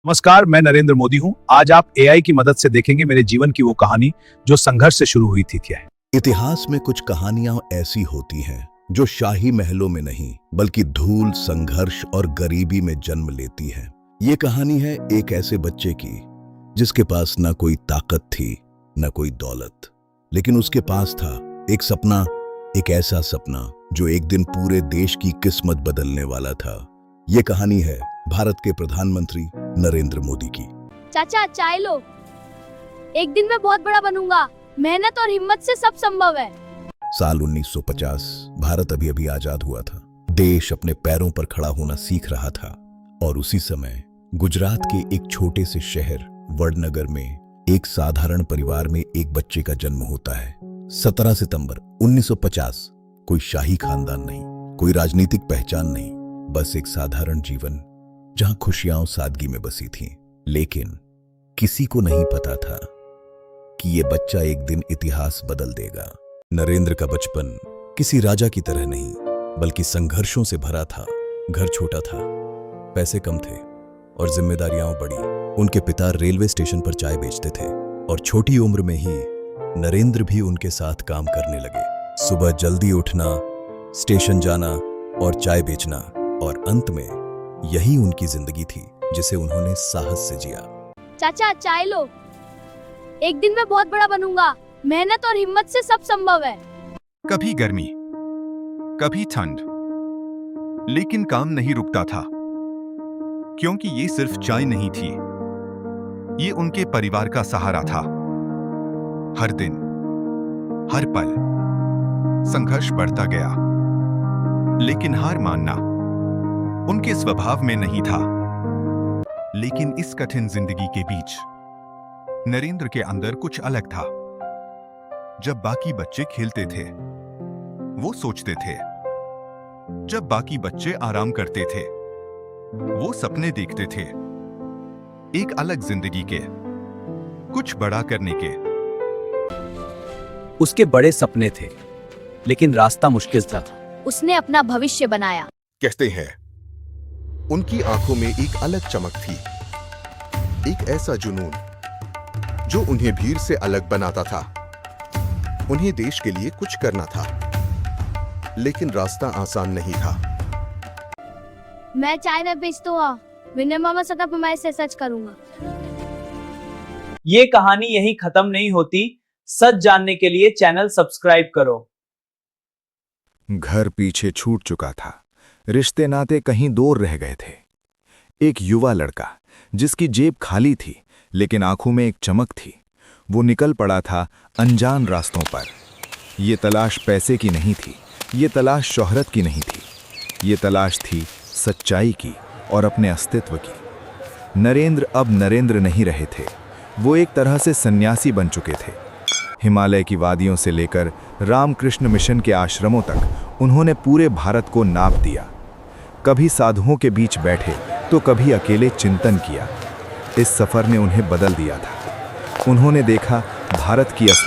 नमस्कार, मैं नरेंद्र मोदी हूं। आज आप एआई की मदद से देखेंगे मेरे जीवन की वो कहानी जो संघर्ष से शुरू हुई थी। क्या है इतिहास में कुछ कहानियां ऐसी होती हैं जो शाही महलों में नहीं बल्कि धूल, संघर्ष और गरीबी में जन्म लेती हैं। ये कहानी है एक ऐसे बच्चे की जिसके पास ना कोई ताकत थी न कोई दौलत, लेकिन उसके पास था एक सपना, एक ऐसा सपना जो एक दिन पूरे देश की किस्मत बदलने वाला था। ये कहानी है भारत के प्रधानमंत्री नरेंद्र मोदी की। चाचा चाय लो। एक दिन मैं बहुत बड़ा बनूंगा। मेहनत और हिम्मत से सब संभव है। साल 1950, भारत अभी अभी आजाद हुआ था। देश अपने पैरों पर खड़ा होना सीख रहा था और उसी समय गुजरात के एक छोटे से शहर वडनगर में एक साधारण परिवार में एक बच्चे का जन्म होता है। 17 सितंबर 1950। कोई शाही खानदान नहीं, कोई राजनीतिक पहचान नहीं, बस एक साधारण जीवन जहां खुशियां सादगी में बसी थीं। लेकिन किसी को नहीं पता था कि यह बच्चा एक दिन इतिहास बदल देगा। नरेंद्र का बचपन किसी राजा की तरह नहीं बल्कि संघर्षों से भरा था। घर छोटा था, पैसे कम थे और जिम्मेदारियां बड़ी। उनके पिता रेलवे स्टेशन पर चाय बेचते थे और छोटी उम्र में ही नरेंद्र भी उनके साथ काम करने लगे। सुबह जल्दी उठना, स्टेशन जाना और चाय बेचना, और अंत में यही उनकी जिंदगी थी जिसे उन्होंने साहस से जिया। चाचा चाय लो। एक दिन मैं बहुत बड़ा बनूंगा। मेहनत और हिम्मत से सब संभव है। कभी गर्मी, कभी ठंड, लेकिन काम नहीं रुकता था, क्योंकि ये सिर्फ चाय नहीं थी, ये उनके परिवार का सहारा था। हर दिन, हर पल संघर्ष बढ़ता गया, लेकिन हार मानना उनके स्वभाव में नहीं था। लेकिन इस कठिन जिंदगी के बीच नरेंद्र के अंदर कुछ अलग था। जब बाकी बच्चे खेलते थे, वो सोचते थे। जब बाकी बच्चे आराम करते थे, वो सपने देखते थे। एक अलग जिंदगी के, कुछ बड़ा करने के। उसके बड़े सपने थे, लेकिन रास्ता मुश्किल था। उसने अपना भविष्य बनाया। कहते हैं उनकी आंखों में एक अलग चमक थी, एक ऐसा जुनून जो उन्हें भीड़ से अलग बनाता था। उन्हें देश के लिए कुछ करना था, लेकिन रास्ता आसान नहीं था। मैं चाय न बेचता हूँ, विनय मामा सदा मैं से सच करूंगा। ये कहानी यहीं खत्म नहीं होती। सच जानने के लिए चैनल सब्सक्राइब करो। घर पीछे छूट चुका था, रिश्ते नाते कहीं दूर रह गए थे। एक युवा लड़का जिसकी जेब खाली थी लेकिन आंखों में एक चमक थी, वो निकल पड़ा था अनजान रास्तों पर। ये तलाश पैसे की नहीं थी, ये तलाश शोहरत की नहीं थी, ये तलाश थी सच्चाई की और अपने अस्तित्व की। नरेंद्र अब नरेंद्र नहीं रहे थे, वो एक तरह से सन्यासी बन चुके थे। हिमालय की वादियों से लेकर रामकृष्ण मिशन के आश्रमों तक उन्होंने पूरे भारत को नाप दिया। कभी साधुओं के बीच बैठे तो कभी अकेले चिंतन किया। इस सफर ने उन्हें बदल दिया था। उन्होंने देखा भारत की असली